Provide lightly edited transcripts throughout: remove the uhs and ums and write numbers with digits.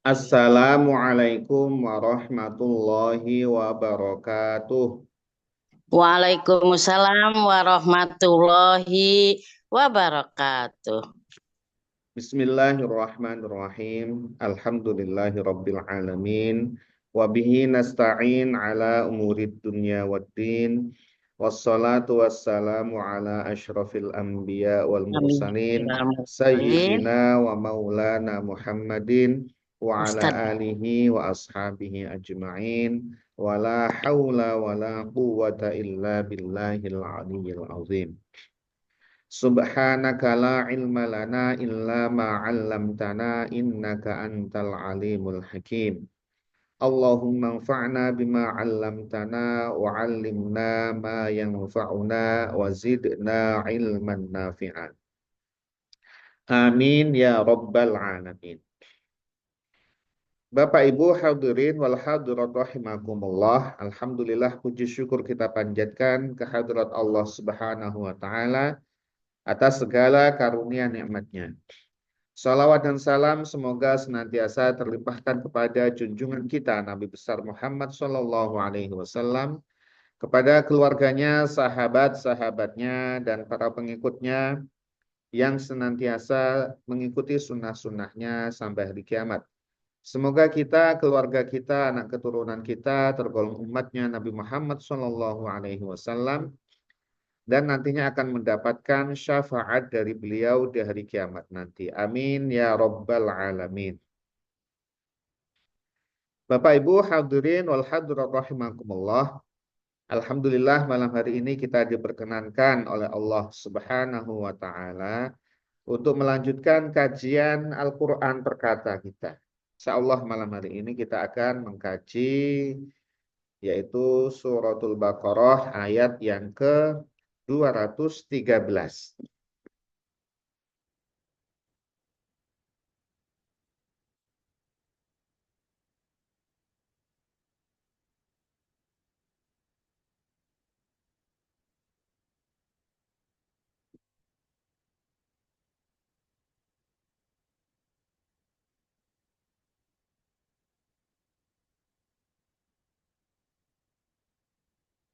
Assalamualaikum warahmatullahi wabarakatuh. Waalaikumsalam warahmatullahi wabarakatuh. Bismillahirrahmanirrahim. Alhamdulillahi rabbil alamin. Wabihi nasta'in ala umurid dunya waddin. Wassalatu wassalamu ala ashrafil anbiya wal Amin. mursalin. Ya Mursalin. Sayyidina wa maulana Muhammadin. Wa Ustaz. ala alihi wa ashabihi ajma'in. Wa la hawla wa la quwwata illa billahil aliyyil azim. Subhanaka la ilma lana illa ma 'allamtana innaka antal alimul hakim. Allahumma anfa'na bima 'allamtana wa 'allimna ma yanfa'una wa zidna ilman nafi'an. Amin ya rabbal alamin. Bapak Ibu hadirin wal hadirat rahimakumullah. Alhamdulillah puji syukur kita panjatkan kehadirat Allah Subhanahu wa taala atas segala karunia nikmat-Nya. Salawat dan salam semoga senantiasa terlimpahkan kepada junjungan kita Nabi besar Muhammad Sallallahu Alaihi Wasallam, kepada keluarganya, sahabat-sahabatnya, dan para pengikutnya yang senantiasa mengikuti sunnah-sunnahnya sampai hari kiamat. Semoga kita, keluarga kita, anak keturunan kita tergolong umatnya Nabi Muhammad Sallallahu Alaihi Wasallam dan nantinya akan mendapatkan syafaat dari beliau di hari kiamat nanti. Amin ya rabbal alamin. Bapak Ibu hadirin wal hadirat rahimakumullah. Alhamdulillah malam hari ini kita diperkenankan oleh Allah Subhanahu wa taala untuk melanjutkan kajian Al-Qur'an perkata kita. Insyaallah malam hari ini kita akan mengkaji yaitu suratul Baqarah ayat yang ke-213.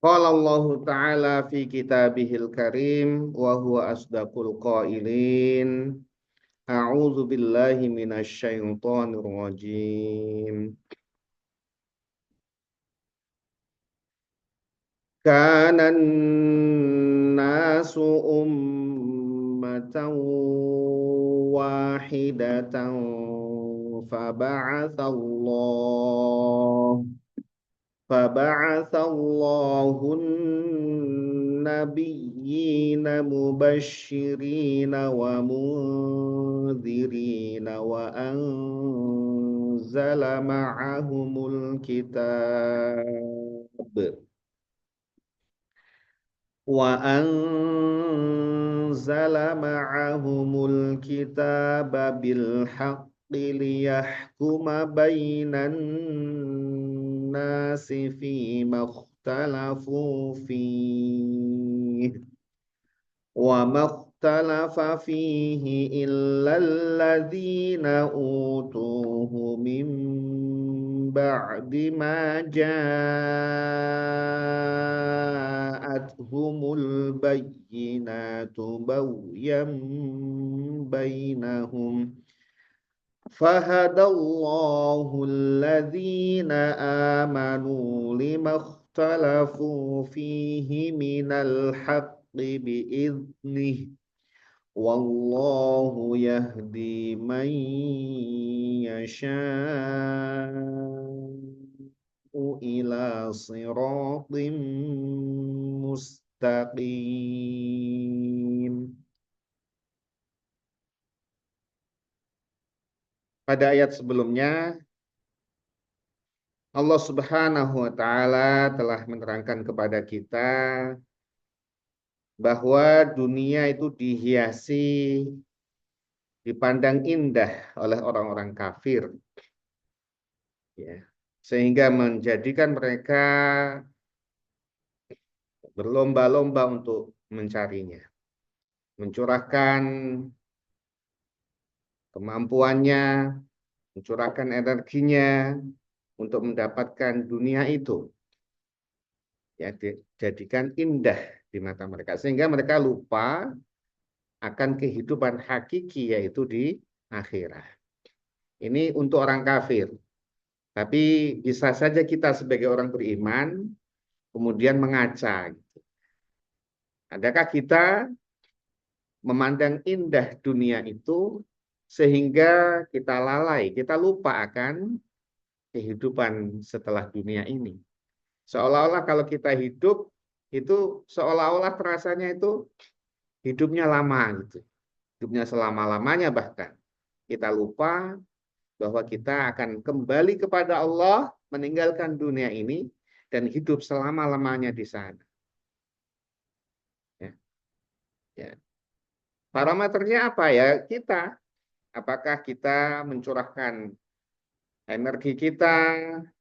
Qala Allah Ta'ala fi kitabihil karim wa huwa asdaqul qailin. A'udzu billahi minasy syaithanir rajim. Kana an-nasu ummatan wahidatan faba'atha Allah فبعث الله النبيين مبشرين ومنذرين وأنزل معهم الكتاب بالحق ليحكم بين الناس فيما اختلفوا فيه وما اختلف فيه إلا الذين أوتوه من بعد ما جاءتهم البينات بغيا بينهم فهدى الله الذين آمنوا لما اختلفوا فيه من الحق بإذنه والله يهدي من يشاء إلى صراط مستقيم. Pada ayat sebelumnya Allah Subhanahu wa taala telah menerangkan kepada kita bahwa dunia itu dihiasi, dipandang indah oleh orang-orang kafir, ya, sehingga menjadikan mereka berlomba-lomba untuk mencarinya, mencurahkan kemampuannya, mencurahkan energinya untuk mendapatkan dunia itu, ya dijadikan indah di mata mereka sehingga mereka lupa akan kehidupan hakiki yaitu di akhirat. Ini untuk orang kafir. Tapi bisa saja kita sebagai orang beriman kemudian mengaca. Adakah kita memandang indah dunia itu sehingga kita lalai, kita lupa akan kehidupan setelah dunia ini. Seolah-olah kalau kita hidup itu seolah-olah terasanya itu hidupnya lama gitu. Hidupnya selama-lamanya bahkan. Kita lupa bahwa kita akan kembali kepada Allah, meninggalkan dunia ini dan hidup selama-lamanya di sana. Ya, ya. Parameternya apa ya? Kita, apakah kita mencurahkan energi kita,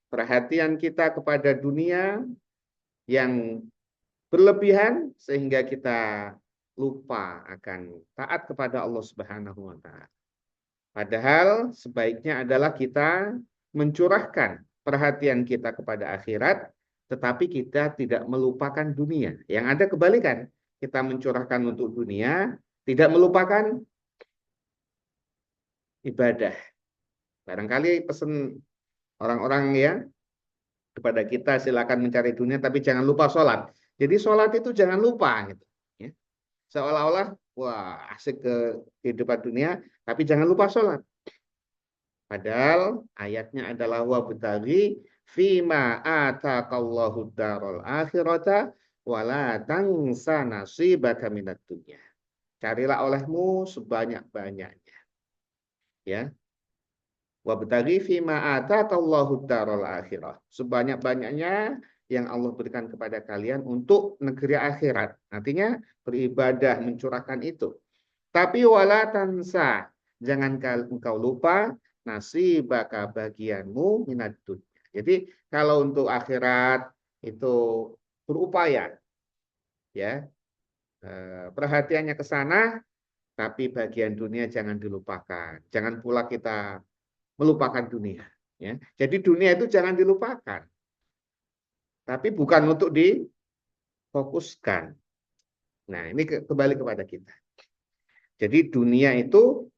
perhatian kita kepada dunia yang berlebihan sehingga kita lupa akan taat kepada Allah Subhanahu wa taala. Padahal sebaiknya adalah kita mencurahkan perhatian kita kepada akhirat, tetapi kita tidak melupakan dunia. Yang ada kebalikan, kita mencurahkan untuk dunia, tidak melupakan ibadah. Barangkali pesan orang-orang ya kepada kita silakan mencari dunia, tapi jangan lupa sholat. Jadi sholat itu jangan lupa, gitu. Ya. Seolah-olah wah asik ke kehidupan dunia, tapi jangan lupa sholat. Padahal ayatnya adalah wabtaghi fima ataqallahu darul akhirata wala tansa nasibaka minad dunya. Carilah olehmu sebanyak-banyaknya. Ya. Wabtaghi fima ataqallahu darul akhirah. Sebanyak-banyaknya yang Allah berikan kepada kalian untuk negeri akhirat. Artinya beribadah, mencurahkan itu. Tapi wala tansa, jangan engkau lupa nasibaka bagianmu minad dunya. Jadi kalau untuk akhirat itu berupaya ya perhatiannya ke sana, tapi bagian dunia jangan dilupakan. Jangan pula kita melupakan dunia. Ya. Jadi dunia itu jangan dilupakan, tapi bukan untuk difokuskan. Nah ini kembali kepada kita. Jadi dunia itu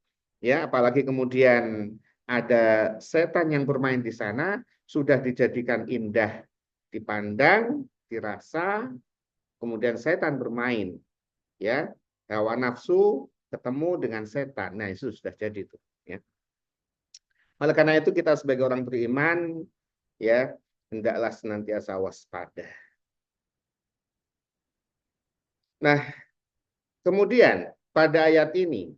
ya apalagi kemudian ada setan yang bermain di sana sudah dijadikan indah dipandang, dirasa, kemudian setan bermain ya. Hawa nafsu ketemu dengan setan. Nah, itu sudah jadi itu ya. Oleh karena itu kita sebagai orang beriman ya hendaklah senantiasa waspada. Nah, kemudian pada ayat ini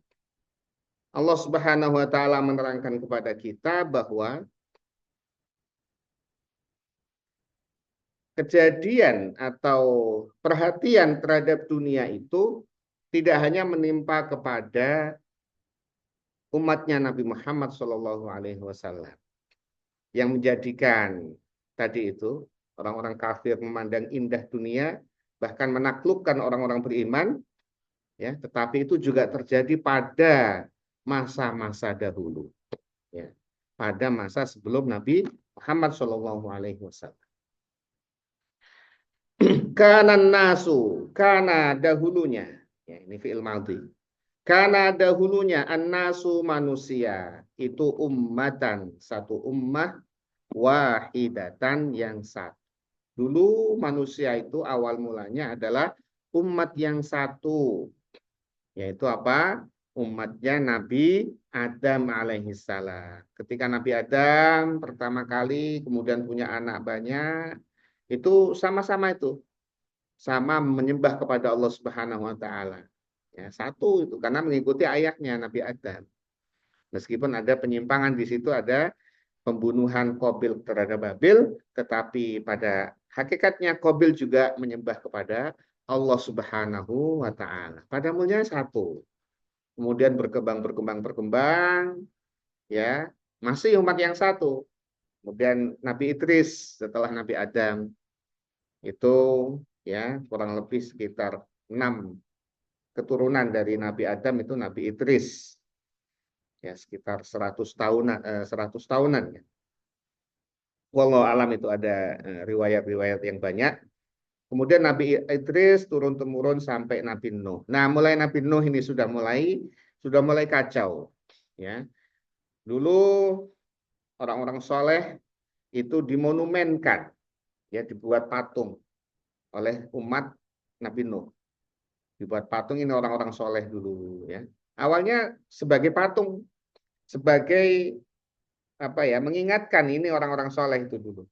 Allah Subhanahu wa taala menerangkan kepada kita bahwa kejadian atau perhatian terhadap dunia itu tidak hanya menimpa kepada umatnya Nabi Muhammad Shallallahu Alaihi Wasallam yang menjadikan tadi itu orang-orang kafir memandang indah dunia bahkan menaklukkan orang-orang beriman ya, tetapi itu juga terjadi pada masa-masa dahulu ya, pada masa sebelum Nabi Muhammad Shallallahu Alaihi Wasallam. Kanan nasu, kana dahulunya, ya, ini fi'il madhi. Kana dahulunya an-nasu manusia itu ummatan, satu ummah wahidatan yang satu. Dulu manusia itu awal mulanya adalah umat yang satu, yaitu apa? Umatnya Nabi Adam alaihissalam. Ketika Nabi Adam pertama kali kemudian punya anak banyak, itu sama-sama itu sama menyembah kepada Allah Subhanahu wa taala. Ya, satu itu karena mengikuti ayahnya Nabi Adam. Meskipun ada penyimpangan di situ, ada pembunuhan Qabil terhadap Habil, tetapi pada hakikatnya Qabil juga menyembah kepada Allah Subhanahu wa taala. Pada mulanya satu. Kemudian berkembang ya, masih umat yang satu. Kemudian Nabi Idris setelah Nabi Adam itu ya kurang lebih sekitar 6 keturunan dari Nabi Adam itu Nabi Idris ya sekitar 100 tahunan, 100 tahunan ya. Wallahu alam itu ada riwayat-riwayat yang banyak. Kemudian Nabi Idris turun temurun sampai Nabi Nuh. Nah, mulai Nabi Nuh ini sudah mulai kacau, ya. Dulu orang-orang soleh itu dimonumenkan, ya, dibuat patung oleh umat Nabi Nuh. Dibuat patung ini orang-orang soleh dulu, ya. Awalnya sebagai patung, sebagai apa ya, mengingatkan ini orang-orang soleh itu dulu.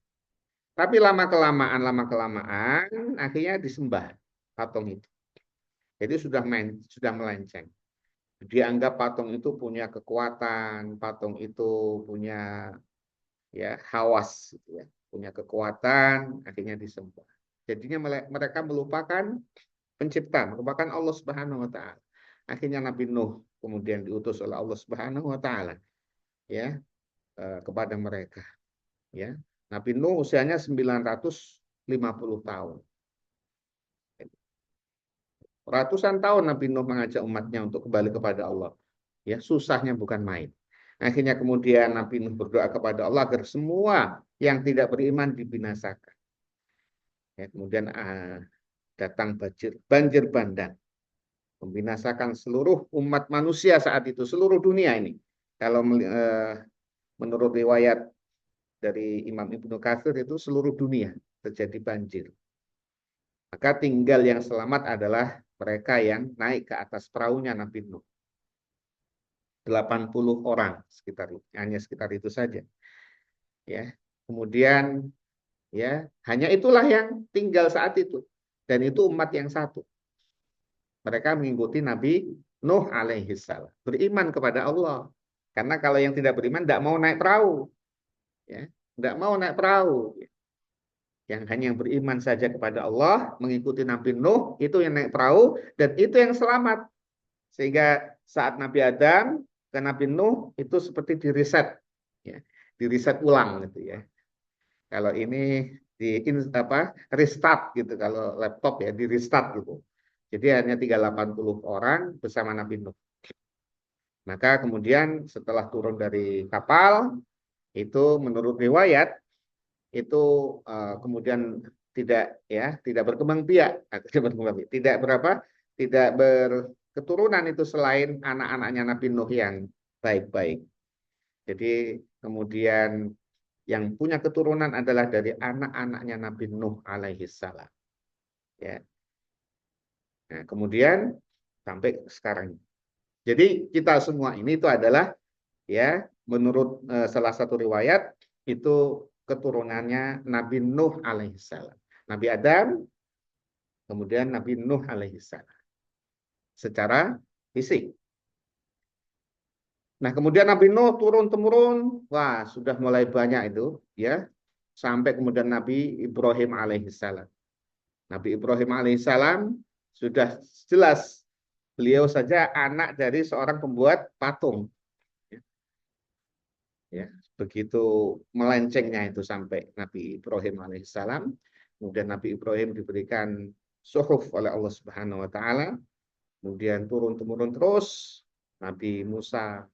Tapi lama kelamaan akhirnya disembah patung itu. Jadi sudah melenceng. Dianggap patung itu punya kekuatan, patung itu punya, ya, hawas gitu ya, punya kekuatan, akhirnya disembah. Jadinya mereka melupakan pencipta, melupakan Allah Subhanahu wa taala. Akhirnya Nabi Nuh kemudian diutus oleh Allah Subhanahu wa taala, ya, kepada mereka, ya. Nabi Nuh usianya 950 tahun. Ratusan tahun Nabi Nuh mengajak umatnya untuk kembali kepada Allah. Ya, susahnya bukan main. Akhirnya kemudian Nabi Nuh berdoa kepada Allah agar semua yang tidak beriman dibinasakan. Ya, kemudian datang banjir bandang, membinasakan seluruh umat manusia saat itu, seluruh dunia ini. Kalau menurut riwayat dari Imam Ibnu Katsir itu seluruh dunia terjadi banjir. Maka tinggal yang selamat adalah mereka yang naik ke atas perahunya Nabi Nuh. 80 orang hanya sekitar itu saja. Ya. Kemudian, ya, hanya itulah yang tinggal saat itu. Dan itu umat yang satu. Mereka mengikuti Nabi Nuh alaihi salam. Beriman kepada Allah. Karena kalau yang tidak beriman tidak mau naik perahu. Ya. Tidak mau naik perahu. Yang hanya beriman saja kepada Allah, mengikuti Nabi Nuh, itu yang naik perahu, dan itu yang selamat. Sehingga saat Nabi Adam ke Nabi Nuh, itu seperti diriset, ya, diriset ulang gitu ya. Kalau ini restart gitu, kalau laptop ya di restart gitu. Jadi hanya 380 orang bersama Nabi Nuh. Maka kemudian setelah turun dari kapal, itu menurut riwayat itu kemudian tidak berkembang biak, tidak berketurunan itu selain anak-anaknya Nabi Nuh yang baik-baik. Jadi kemudian yang punya keturunan adalah dari anak-anaknya Nabi Nuh alaihi salam. Ya. Nah, kemudian sampai sekarang. Jadi kita semua ini itu adalah, ya, menurut salah satu riwayat itu keturunannya Nabi Nuh alaihissalam. Nabi Adam, kemudian Nabi Nuh alaihissalam. Secara fisik. Nah, kemudian Nabi Nuh turun-temurun, wah, sudah mulai banyak itu, ya, sampai kemudian Nabi Ibrahim alaihissalam. Nabi Ibrahim alaihissalam sudah jelas beliau saja anak dari seorang pembuat patung. Ya, begitu melencengnya itu sampai Nabi Ibrahim alaihissalam. Kemudian Nabi Ibrahim diberikan suhuf oleh Allah Subhanahu wa taala. Kemudian turun-temurun terus Nabi Musa,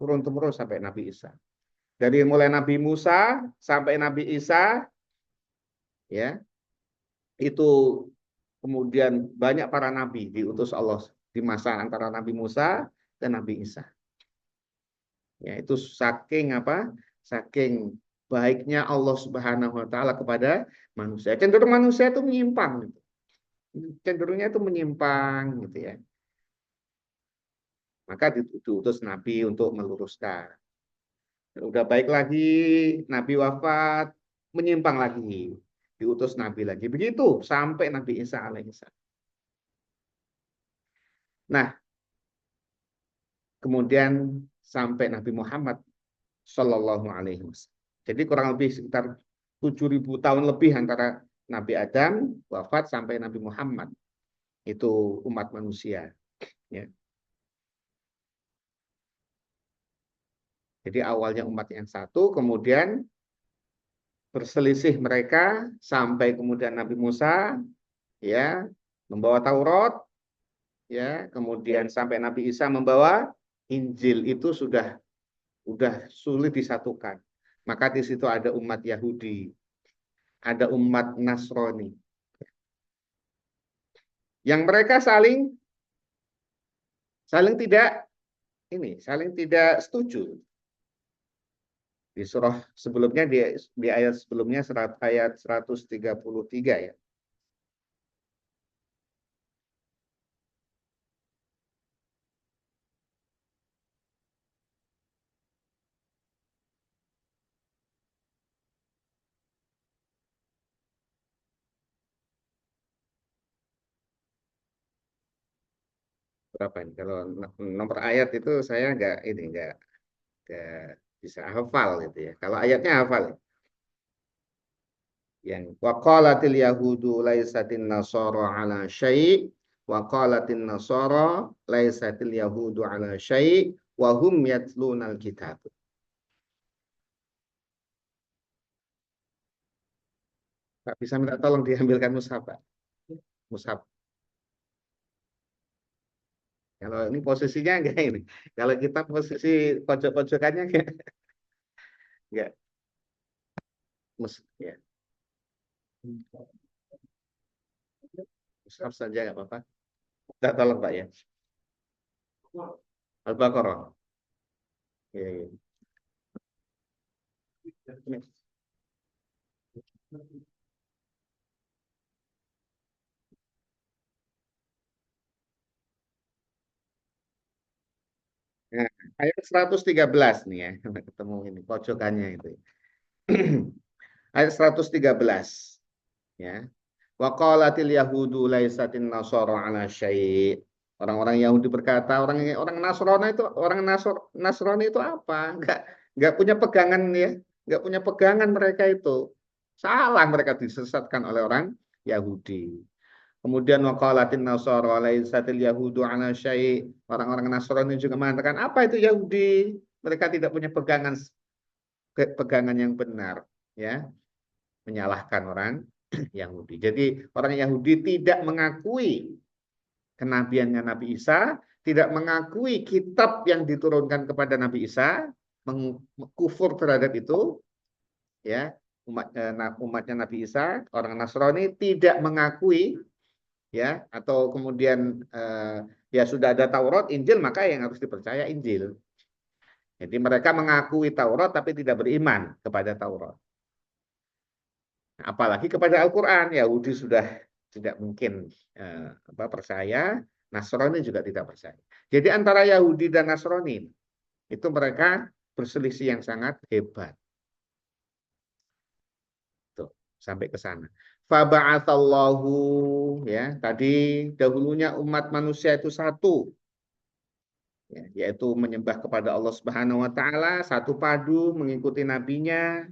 turun-temurun sampai Nabi Isa. Dari mulai Nabi Musa sampai Nabi Isa, ya, itu kemudian banyak para nabi diutus Allah di masa antara Nabi Musa dan Nabi Isa. Ya, itu saking apa? Saking baiknya Allah Subhanahu wa taala kepada manusia. Cenderung manusia itu menyimpang gitu. Cenderungnya itu menyimpang gitu ya. Maka diutus nabi untuk meluruskan. Udah baik lagi, nabi wafat, menyimpang lagi. Diutus nabi lagi. Begitu sampai Nabi Isa alaihissalam. Nah, kemudian sampai Nabi Muhammad Sallallahu Alaihi Wasallam. Jadi kurang lebih sekitar 7.000 tahun lebih antara Nabi Adam wafat sampai Nabi Muhammad. Itu umat manusia. Ya. Jadi awalnya umat yang satu, kemudian berselisih mereka sampai kemudian Nabi Musa, ya, membawa Taurat, ya, kemudian sampai Nabi Isa membawa Injil. Itu sudah udah sulit disatukan. Maka di situ ada umat Yahudi, ada umat Nasrani, yang mereka saling saling tidak saling tidak setuju. Di surah sebelumnya, di ayat sebelumnya, ayat 133 ya. Berapa ini? Kalau nomor ayat itu saya nggak bisa hafal gitu ya. Kalau ayatnya hafal ya. Yang waqalatil yahudu laisatin nasara ala syai' waqalatin nasara laisatil yahudu ala syai' wa hum yatlunal kitab. Pak bisa minta tolong diambilkan mushaf, Pak. Mushaf. Kalau ini posisinya enggak ini. Kalau kita posisi pojok-pojokannya enggak ya. Mushaf saja enggak apa-apa. Minta tolong Pak ya. Al-Baqarah. Iya, iya. Nah, ayat 113 nih ya. Ketemu ini pojokannya itu. Ayat 113 ya. Wa qalatil yahudu laisatin nasara ala syai'. Orang-orang Yahudi berkata, orang orang Nasrani itu apa? Enggak punya pegangan ya, enggak punya pegangan mereka itu. Salah, mereka disesatkan oleh orang Yahudi. Kemudian waqalatin nasara laisatil yahudu ala syai'. Orang-orang Nasrani juga mengatakan, apa itu Yahudi? Mereka tidak punya pegangan yang benar, ya, menyalahkan orang Yahudi. Jadi orang Yahudi tidak mengakui kenabiannya Nabi Isa, tidak mengakui kitab yang diturunkan kepada Nabi Isa, mengkufur terhadap itu, ya, umatnya Nabi Isa, orang Nasrani tidak mengakui, ya, atau kemudian ya sudah ada Taurat, Injil, maka yang harus dipercaya Injil. Jadi mereka mengakui Taurat tapi tidak beriman kepada Taurat. Apalagi kepada Al-Quran, Yahudi sudah tidak mungkin percaya, Nasrani juga tidak percaya. Jadi antara Yahudi dan Nasrani itu mereka berselisih yang sangat hebat. Tuh, sampai ke sana. Faba'athallahu, ya, tadi dahulunya umat manusia itu satu, ya, yaitu menyembah kepada Allah Subhanahu wa taala, satu padu mengikuti nabinya,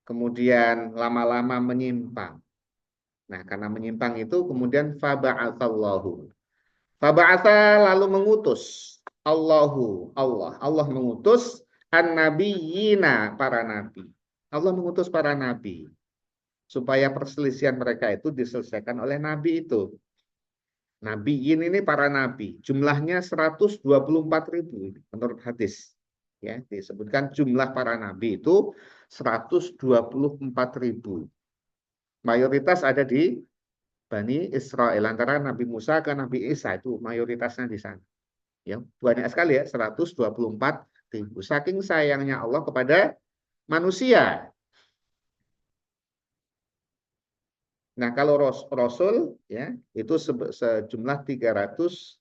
kemudian lama-lama menyimpang. Nah, karena menyimpang itu kemudian faba'atsallahu. Faba'atsa lalu mengutus Allah mengutus an-nabiyina, para nabi. Allah mengutus para nabi supaya perselisihan mereka itu diselesaikan oleh nabi itu. Nabiin ini para nabi, jumlahnya 124.000 menurut hadis. Ya, disebutkan jumlah para nabi itu 124.000. Mayoritas ada di Bani Israel, antara Nabi Musa ke Nabi Isa, itu mayoritasnya di sana. Ya, banyak sekali ya, 124.000. Saking sayangnya Allah kepada manusia. Nah, kalau Rasul ya, itu sejumlah 313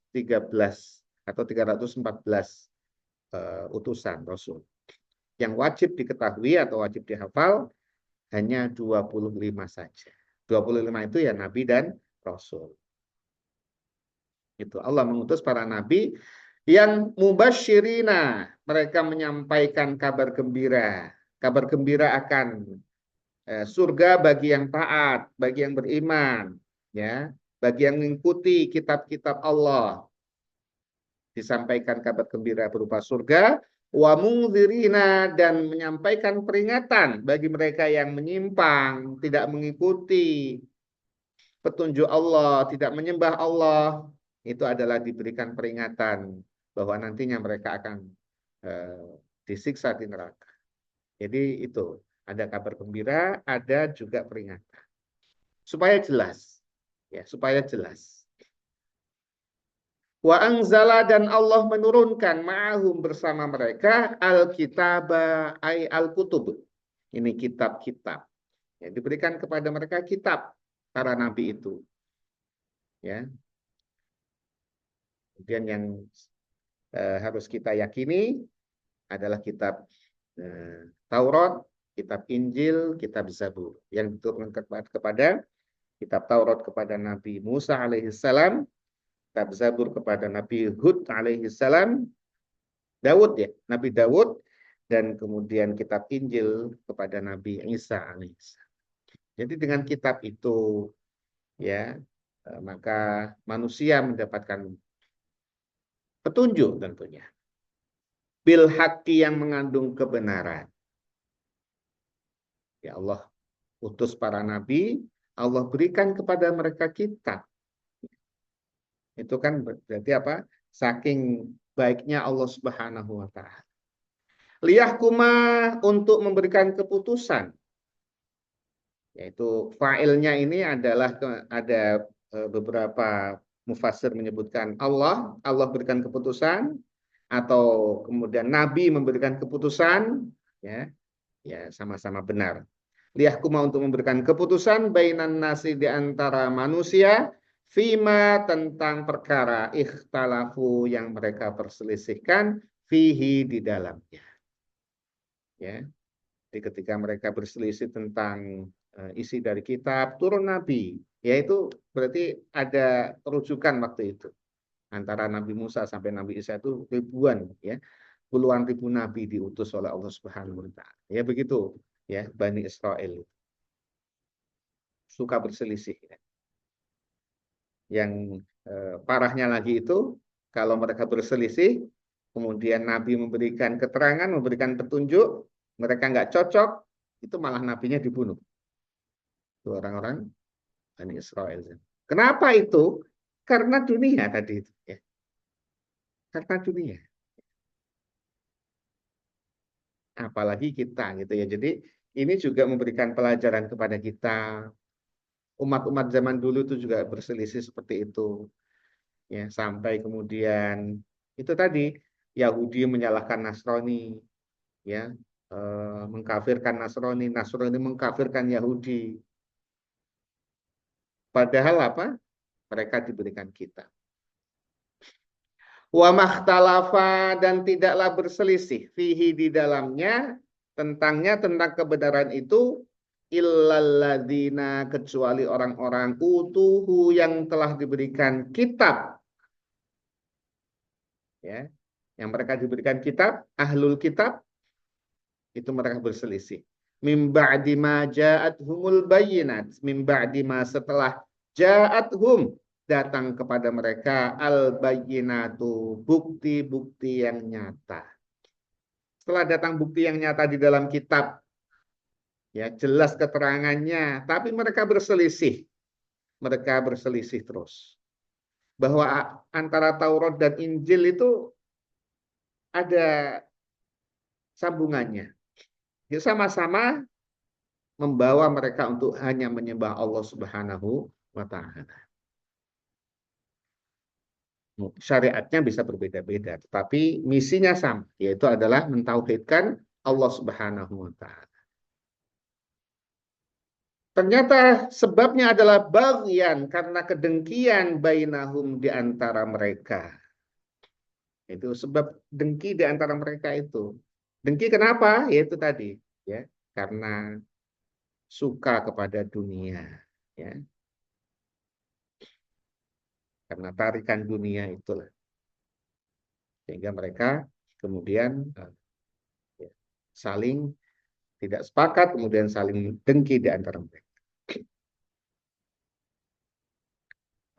atau 314 utusan Rasul. Yang wajib diketahui atau wajib dihafal hanya 25 saja. 25 itu ya Nabi dan Rasul. Itu Allah mengutus para nabi yang mubasyirina, mereka menyampaikan kabar gembira. Kabar gembira akan surga bagi yang taat, bagi yang beriman, ya, bagi yang mengikuti kitab-kitab Allah. Disampaikan kabar gembira berupa surga, wa mungdzirina, dan menyampaikan peringatan bagi mereka yang menyimpang, tidak mengikuti petunjuk Allah, tidak menyembah Allah, itu adalah diberikan peringatan bahwa nantinya mereka akan eh, disiksa di neraka. Jadi itu ada kabar gembira, ada juga peringatan. Supaya jelas, ya supaya jelas. Wa anzala dan Allah menurunkan ma'ahum bersama mereka al-kitaba ay al-kutub. Ini kitab-kitab. Ya, diberikan kepada mereka kitab para nabi itu. Ya, kemudian yang harus kita yakini adalah kitab Taurat, kitab Injil, kitab Zabur yang diturunkan kepada kitab Taurat kepada Nabi Musa alaihissalam, kitab Zabur kepada Nabi Hud alaihissalam, Daud ya, Nabi Daud, dan kemudian kitab Injil kepada Nabi Isa alaihissalam. Jadi dengan kitab itu ya maka manusia mendapatkan petunjuk tentunya. Bil haqqi yang mengandung kebenaran. Ya Allah utus para nabi, Allah berikan kepada mereka kitab. Itu kan berarti apa? Saking baiknya Allah Subhanahu wa taala. Liyahkuma untuk memberikan keputusan. Yaitu fa'ilnya ini adalah ada beberapa mufassir menyebutkan Allah berikan keputusan atau kemudian nabi memberikan keputusan ya, ya sama-sama benar. Liyahkuma untuk memberikan keputusan bainan nasi di antara manusia fima tentang perkara ikhtalafu yang mereka perselisihkan fihi di dalamnya. Ya. Jadi ketika mereka berselisih tentang isi dari kitab, turun nabi, yaitu berarti ada rujukan waktu itu antara Nabi Musa sampai Nabi Isa itu ribuan ya, puluhan ribu nabi diutus oleh Allah Subhanahu wa taala. Ya begitu ya, Bani Israel suka berselisih ya. Yang parahnya lagi itu kalau mereka berselisih kemudian nabi memberikan keterangan, memberikan petunjuk, mereka nggak cocok, itu malah nabinya dibunuh. Itu orang-orang Bani Israel. Kenapa itu? Karena dunia tadi itu ya. Karena dunia. Apalagi kita gitu ya. Jadi ini juga memberikan pelajaran kepada kita. Umat-umat zaman dulu itu juga berselisih seperti itu. Ya, sampai kemudian itu tadi Yahudi menyalahkan Nasrani, ya, mengkafirkan Nasrani, Nasrani mengkafirkan Yahudi. Padahal apa? Mereka diberikan kitab. Wa makhtalafa dan tidaklah berselisih fihi di dalamnya tentang kebenaran itu illalladzina kecuali orang-orang utuhu yang telah diberikan kitab ya, yang mereka diberikan kitab, ahlul kitab itu mereka berselisih mim ba'di ma ja'athumul bayyinat, mim ba'di ma setelah ja'athum datang kepada mereka al-bayyinatu bukti-bukti yang nyata. Setelah datang bukti yang nyata di dalam kitab, ya jelas keterangannya, tapi mereka berselisih. Mereka berselisih terus. Bahwa antara Taurat dan Injil itu ada sambungannya. Ya, sama-sama membawa mereka untuk hanya menyembah Allah Subhanahu wa taala. Syariatnya bisa berbeda-beda, tetapi misinya sama, yaitu adalah mentauhidkan Allah Subhanahu wa taala. Ternyata sebabnya adalah baghyan karena kedengkian bainahum di antara mereka. Itu sebab dengki di antara mereka itu. Dengki kenapa? Yaitu tadi, ya, karena suka kepada dunia, ya. Karena tarikan dunia itulah. Sehingga mereka kemudian ya, saling tidak sepakat, kemudian saling dengki di antara mereka.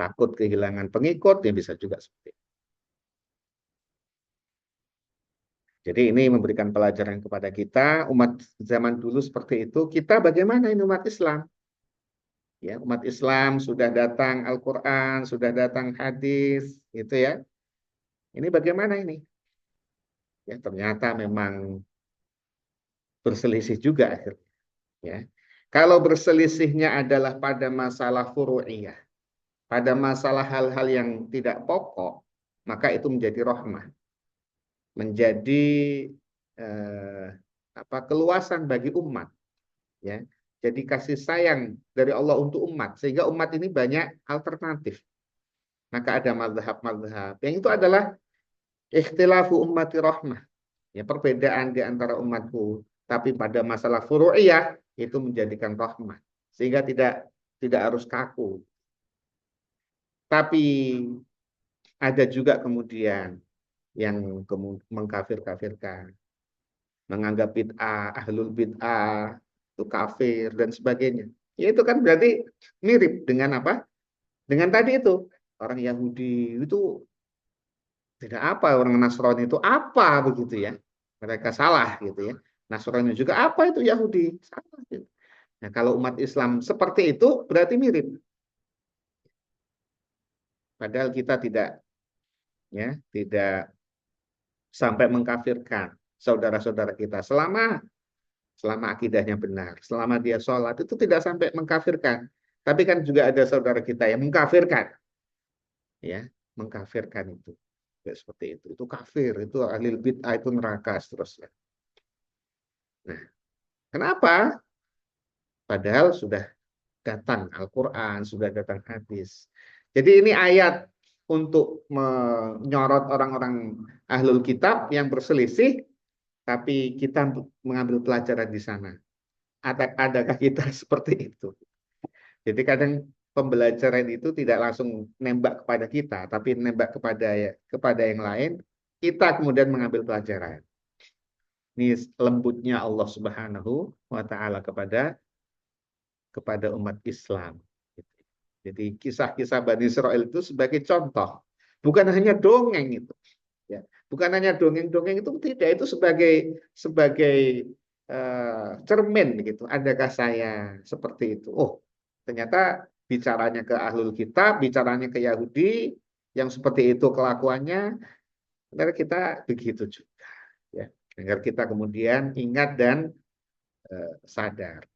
Takut kehilangan pengikut, ya bisa juga seperti itu. Jadi ini memberikan pelajaran kepada kita, umat zaman dulu seperti itu, kita bagaimana ini umat Islam? Ya, umat Islam sudah datang Al-Quran, sudah datang hadis, gitu ya. Ini bagaimana ini? Ya, ternyata memang berselisih juga akhirnya. Ya. Kalau berselisihnya adalah pada masalah furu'iyah, pada masalah hal-hal yang tidak pokok, maka itu menjadi rahmah, menjadi eh, keluasan bagi umat. Ya, jadi kasih sayang dari Allah untuk umat, sehingga umat ini banyak alternatif. Maka ada mazhab-mazhab, yang itu adalah ikhtilafu ummati rahmah. Ya, perbedaan di antara umatku, tapi pada masalah furu'iyah itu menjadikan rahmah, sehingga tidak harus kaku. Tapi ada juga kemudian yang mengkafir-kafirkan, menganggap bid'ah, ahlul bid'ah itu kafir dan sebagainya. Ya, itu kan berarti mirip dengan apa? Dengan tadi itu orang Yahudi itu tidak apa, orang Nasrani itu apa begitu ya. Mereka salah gitu ya. Nasrani juga apa itu Yahudi? Salah gitu. Nah, kalau umat Islam seperti itu berarti mirip. Padahal kita tidak sampai mengkafirkan saudara-saudara kita selama akidahnya benar, selama dia sholat itu tidak sampai mengkafirkan. Tapi kan juga ada saudara kita yang mengkafirkan, ya, mengkafirkan itu. Ya, seperti itu kafir, itu ahli bid'ah, itu neraka seterusnya. Nah, kenapa? Padahal sudah datang Al-Quran, sudah datang hadis. Jadi ini ayat untuk menyorot orang-orang ahlul kitab yang berselisih, tapi kita mengambil pelajaran di sana. Adakah kita seperti itu? Jadi kadang pembelajaran itu tidak langsung nembak kepada kita, tapi nembak kepada yang lain. Kita kemudian mengambil pelajaran. Ini lembutnya Allah Subhanahu wa Ta'ala kepada umat Islam. Jadi kisah-kisah Bani Israel itu sebagai contoh, bukan hanya dongeng itu, ya, bukan hanya dongeng-dongeng itu, tidak, itu sebagai cermin gitu. Adakah saya seperti itu? Oh, ternyata bicaranya ke ahlul kitab, bicaranya ke Yahudi, yang seperti itu kelakuannya, agar kita begitu juga, ya, agar kita kemudian ingat dan sadar.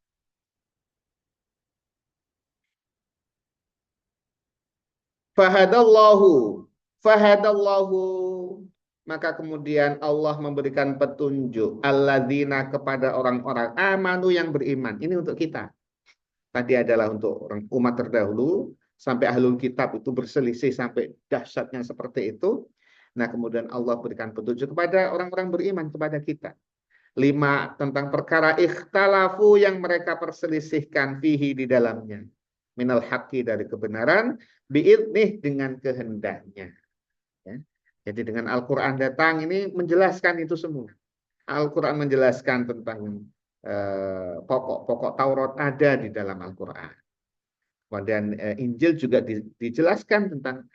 Fahadallahu, fahadallahu, maka kemudian Allah memberikan petunjuk alladzina kepada orang-orang amanu yang beriman. Ini untuk kita. Tadi adalah untuk orang umat terdahulu, sampai ahlul kitab itu berselisih sampai dahsyatnya seperti itu. Nah, kemudian Allah berikan petunjuk kepada orang-orang beriman, kepada kita. 5, tentang perkara ikhtalafu yang mereka perselisihkan fihi di dalamnya. Minal haqqi, dari kebenaran, biidnih, dengan kehendaknya. Ya. Jadi dengan Al-Quran datang ini menjelaskan itu semua. Al-Quran menjelaskan tentang pokok-pokok Taurat ada di dalam Al-Quran. Kemudian Injil juga dijelaskan tentang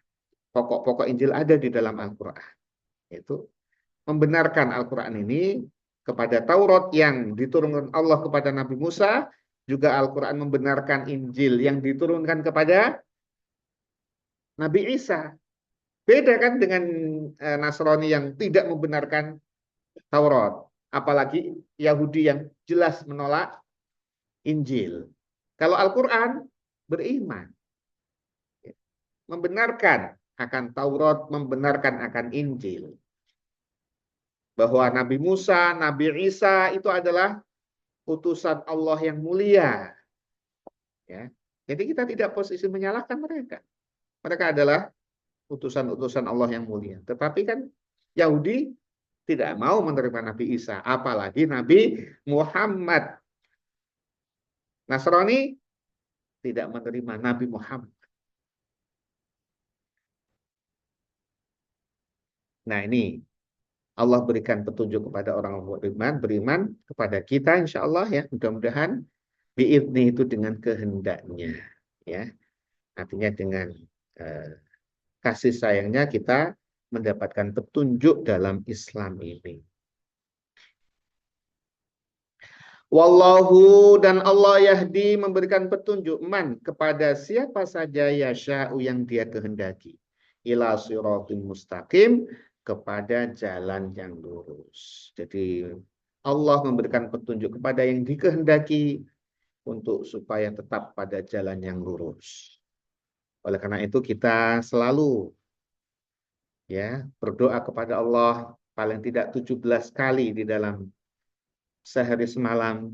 pokok-pokok Injil ada di dalam Al-Quran. Itu membenarkan Al-Quran ini kepada Taurat yang diturunkan Allah kepada Nabi Musa, juga Al-Quran membenarkan Injil yang diturunkan kepada Nabi Isa. Beda kan dengan Nasrani yang tidak membenarkan Taurat, apalagi Yahudi yang jelas menolak Injil. Kalau Al-Quran beriman, membenarkan akan Taurat, membenarkan akan Injil. Bahwa Nabi Musa, Nabi Isa itu adalah utusan Allah yang mulia. Ya. Jadi kita tidak posisi menyalahkan mereka. Mereka adalah utusan-utusan Allah yang mulia. Tetapi kan Yahudi tidak mau menerima Nabi Isa, apalagi Nabi Muhammad. Nasrani tidak menerima Nabi Muhammad. Nah, ini Allah berikan petunjuk kepada orang beriman kepada kita, insya Allah, ya, mudah-mudahan biidni itu dengan kehendaknya, ya, artinya dengan kasih sayangnya kita mendapatkan petunjuk dalam Islam ini. Wallahu, dan Allah yahdi, memberikan petunjuk man, kepada siapa saja yasha'u, yang dia kehendaki, ila siratul mustaqim, kepada jalan yang lurus. Jadi Allah memberikan petunjuk kepada yang dikehendaki untuk supaya tetap pada jalan yang lurus. Oleh karena itu kita selalu ya berdoa kepada Allah paling tidak 17 kali di dalam sehari semalam,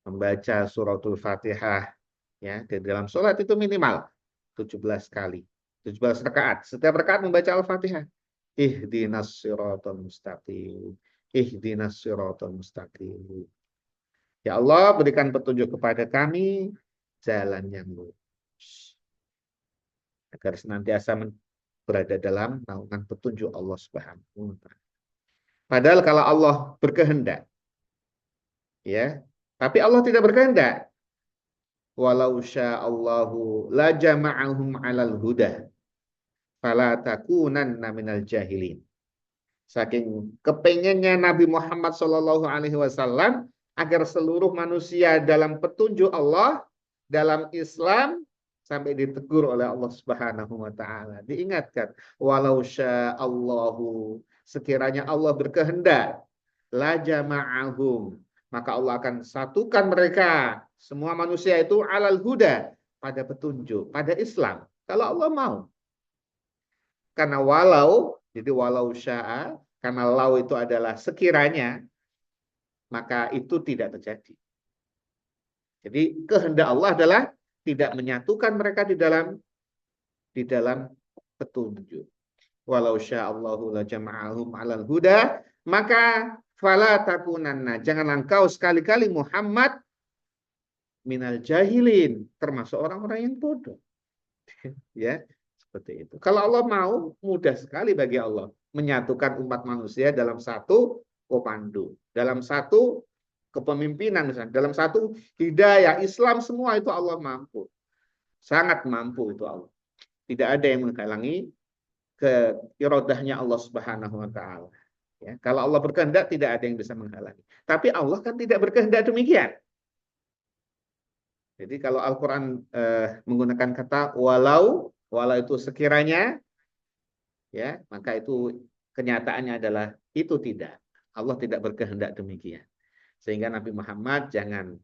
membaca suratul Fatihah ya di dalam sholat itu minimal 17 kali, 17 rakaat. Setiap rakaat membaca Al-Fatihah. Ihdinas siratal mustaqim. Ihdinas siratal mustaqim. Ya Allah, berikan petunjuk kepada kami jalan yang lurus. Agar senantiasa berada dalam naungan petunjuk Allah Subhanahu wa taala. Padahal kalau Allah berkehendak, ya, tapi Allah tidak berkehendak. Walau sya'allahu la jama'ahum 'alal huda fala takunanna minal jahilin. Saking kepengennya Nabi Muhammad SAW agar seluruh manusia dalam petunjuk Allah, dalam Islam, sampai ditegur oleh Allah Subhanahu wa taala. Diingatkan, walau sya'allahu, sekiranya Allah berkehendak, la jama'ahum, maka Allah akan satukan mereka, semua manusia itu alal huda, pada petunjuk, pada Islam. Kalau Allah mau. Karena walau, jadi walau sya'a, karena lau itu adalah sekiranya, maka itu tidak terjadi. Jadi kehendak Allah adalah tidak menyatukan mereka di dalam petunjuk. Walau sya'allahu la jama'ahum 'alal huda, maka fala takunanna, janganlah engkau sekali-kali Muhammad minal jahilin, termasuk orang-orang yang bodoh. Ya, seperti itu. Kalau Allah mau, mudah sekali bagi Allah menyatukan umat manusia dalam satu komando, dalam satu kepemimpinan, misalnya, dalam satu hidayah Islam, semua itu Allah mampu. Sangat mampu itu Allah. Tidak ada yang menghalangi ke iradahnya Allah Subhanahu wa taala. Ya, kalau Allah berkehendak tidak ada yang bisa menghalangi. Tapi Allah kan tidak berkehendak demikian. Jadi kalau Al-Qur'an menggunakan kata walau itu sekiranya, ya, maka itu kenyataannya adalah itu tidak. Allah tidak berkehendak demikian. Sehingga Nabi Muhammad jangan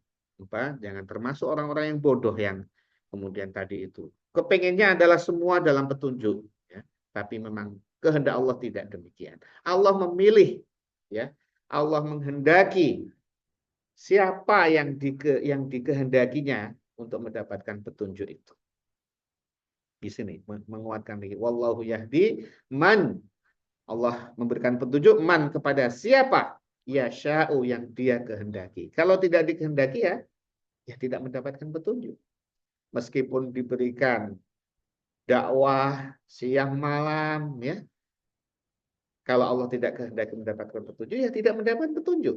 termasuk orang-orang yang bodoh yang kemudian tadi itu. Kepengennya adalah semua dalam petunjuk, ya. Tapi memang kehendak Allah tidak demikian. Allah memilih, ya. Allah menghendaki siapa yang dikehendakinya untuk mendapatkan petunjuk itu. Di sini menguatkan lagi, wallahu yahdi man, Allah memberikan petunjuk man kepada siapa ya sya'u yang dia kehendaki. Kalau tidak dikehendaki ya tidak mendapatkan petunjuk. Meskipun diberikan dakwah siang malam, ya, kalau Allah tidak kehendaki mendapatkan petunjuk ya tidak mendapatkan petunjuk.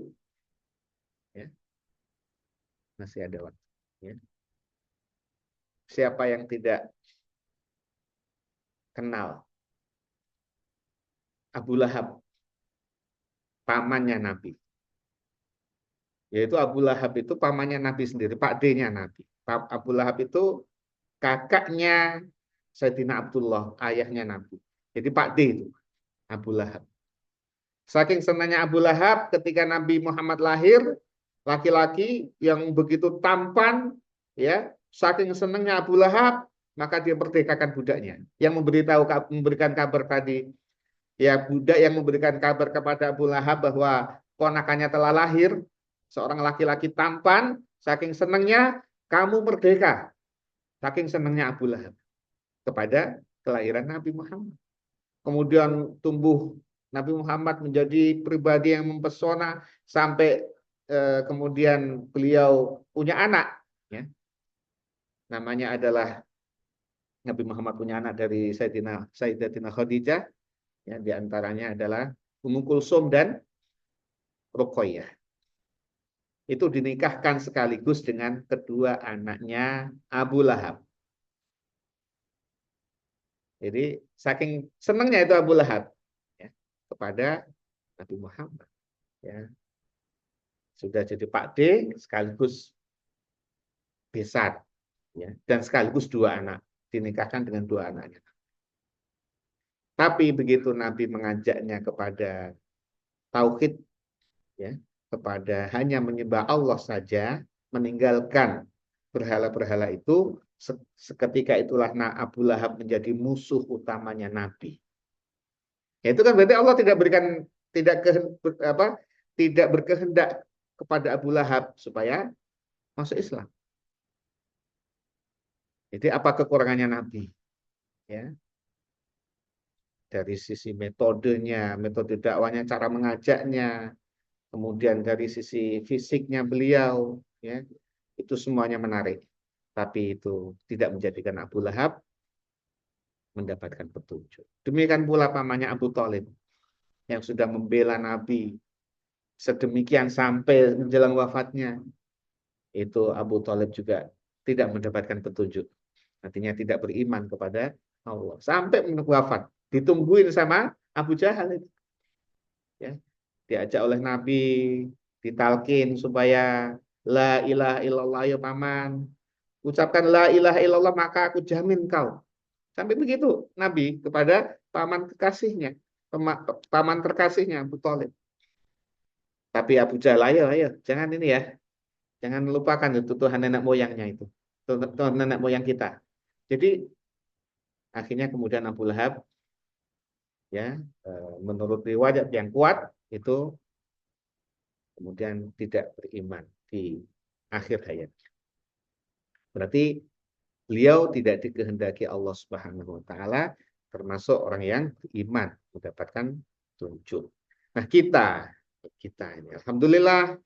Ya. Masih ada waktu. Ya. Siapa yang tidak kenal Abu Lahab, pamannya Nabi? Yaitu Abu Lahab itu pamannya Nabi sendiri, Pak D-nya Nabi. Abu Lahab itu kakaknya Sayyidina Abdullah, ayahnya Nabi. Jadi Pak D itu, Abu Lahab. Saking senangnya Abu Lahab ketika Nabi Muhammad lahir, laki-laki yang begitu tampan, ya, saking senangnya Abu Lahab, maka dia merdekakan budaknya. Yang memberikan kabar tadi, ya, budak yang memberikan kabar kepada Abu Lahab bahwa ponakannya telah lahir, seorang laki-laki tampan, saking senangnya, kamu merdeka. Saking senangnya Abu Lahab kepada kelahiran Nabi Muhammad. Kemudian tumbuh Nabi Muhammad menjadi pribadi yang mempesona sampai kemudian beliau punya anak. Ya. Namanya adalah Nabi Muhammad punya anak dari Sayyidatina Khadijah. Ya, di antaranya adalah Ummu Kulsum dan Ruqayyah. Itu dinikahkan sekaligus dengan kedua anaknya Abu Lahab. Jadi saking senangnya itu Abu Lahab, ya, kepada Nabi Muhammad, ya, sudah jadi Pak D sekaligus besar, ya, dan sekaligus dua anak, dinikahkan dengan dua anaknya. Tapi begitu Nabi mengajaknya kepada tauhid, ya, kepada hanya menyembah Allah saja, meninggalkan berhala-berhala itu, seketika itulah Abu Lahab menjadi musuh utamanya Nabi. Ya, itu kan berarti Allah tidak berikan, tidak ke, apa, tidak berkehendak kepada Abu Lahab supaya masuk Islam. Jadi apa kekurangannya Nabi? Ya, dari sisi metodenya, metode dakwanya, cara mengajaknya, kemudian dari sisi fisiknya beliau, ya, itu semuanya menarik. Tapi itu tidak menjadikan Abu Lahab mendapatkan petunjuk. Demikian pula pamannya Abu Thalib yang sudah membela Nabi sedemikian sampai menjelang wafatnya. Itu Abu Thalib juga tidak mendapatkan petunjuk. Artinya tidak beriman kepada Allah. Sampai wafat. Ditungguin sama Abu Jahal itu. Ya. Diajak oleh Nabi, ditalkin supaya la ilaha illallah ya paman. Ucapkan la ilaha illallah maka aku jamin kau. Sampai begitu Nabi kepada paman kekasihnya, paman terkasihnya Abu Thalib. Tapi Abu Jahal, ayo, jangan ini ya, jangan lupakan itu Tuhan nenek moyangnya itu, Tuhan nenek moyang kita. Jadi akhirnya kemudian Abu Lahab, ya, menurut riwayat yang kuat itu kemudian tidak beriman di akhir hayatnya. Berarti beliau tidak dikehendaki Allah Subhanahu wa taala termasuk orang yang beriman mendapatkan tunjuk. Nah, kita ini alhamdulillah,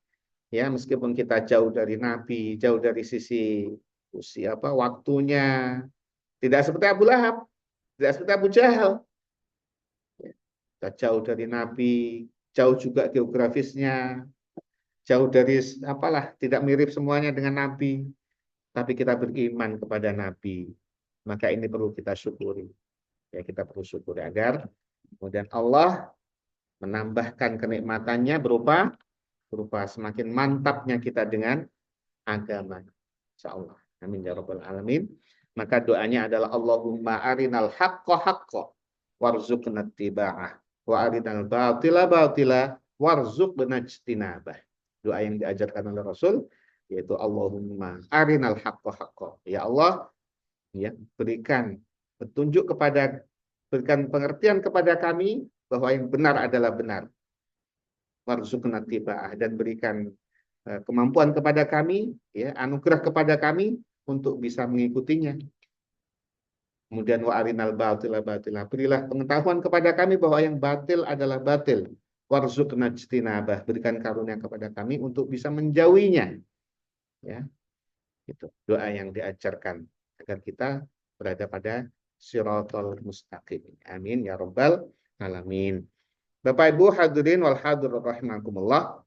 ya, meskipun kita jauh dari Nabi, jauh dari sisi usia waktunya, tidak seperti Abu Lahab, tidak seperti Abu Jahal. Kita jauh dari Nabi, jauh juga geografisnya, jauh dari tidak mirip semuanya dengan Nabi, tapi kita beriman kepada Nabi. Maka ini perlu kita syukuri. Ya, kita perlu syukuri agar kemudian Allah menambahkan kenikmatannya berupa semakin mantapnya kita dengan agama. Insyaallah. Amin ya rabbal alamin. Maka doanya adalah Allahumma arinal haqqa haqqa warzuqna ittiba'ah wa arinal batila batila warzuqna ijtinabah. Doa yang diajarkan oleh Rasul yaitu Allahumma arinal haqqa haqqa. Ya Allah, ya, berikan petunjuk berikan pengertian kepada kami bahwa yang benar adalah benar. Warzuqna ittiba'ah, dan berikan kemampuan kepada kami, ya, anugerah kepada kami untuk bisa mengikutinya. Kemudian wa arinal batila batila, berilah pengetahuan kepada kami bahwa yang batil adalah batil. Warzuqna ijtinabah, berikan karunia kepada kami untuk bisa menjauhinya. Ya, itu doa yang diajarkan agar kita berada pada siratal mustaqim. Amin ya rabbal alamin. Bapak Ibu hadirin wal hadirat rahimakumullah.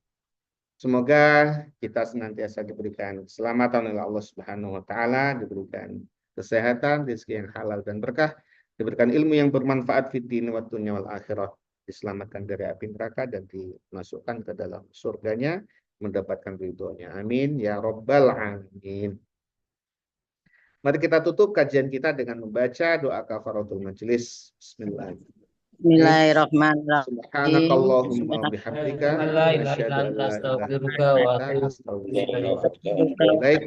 Semoga kita senantiasa diberikan keselamatan oleh Allah Subhanahu wa taala, diberikan kesehatan, rezeki yang halal dan berkah, diberikan ilmu yang bermanfaat fid din wa dunya wal akhirah, diselamatkan dari api neraka dan dimasukkan ke dalam surganya, mendapatkan ridhonya. Amin ya rabbal alamin. Mari kita tutup kajian kita dengan membaca doa kafaratul majelis. Bismillahirrahmanirrahim. Bismillahirrahmanirrahim. Subhanakallahumma bihamdika asyhadu an la ilaha illa anta astaghfiruka wa atubu ilaik.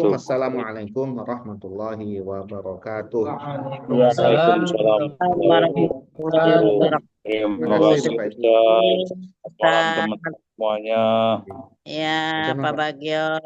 Wassalamualaikum warahmatullahi wabarakatuh. Waalaikumsalam warahmatullahi wabarakatuh. Terima kasih teman-teman semuanya. Ya, Pak Bagio.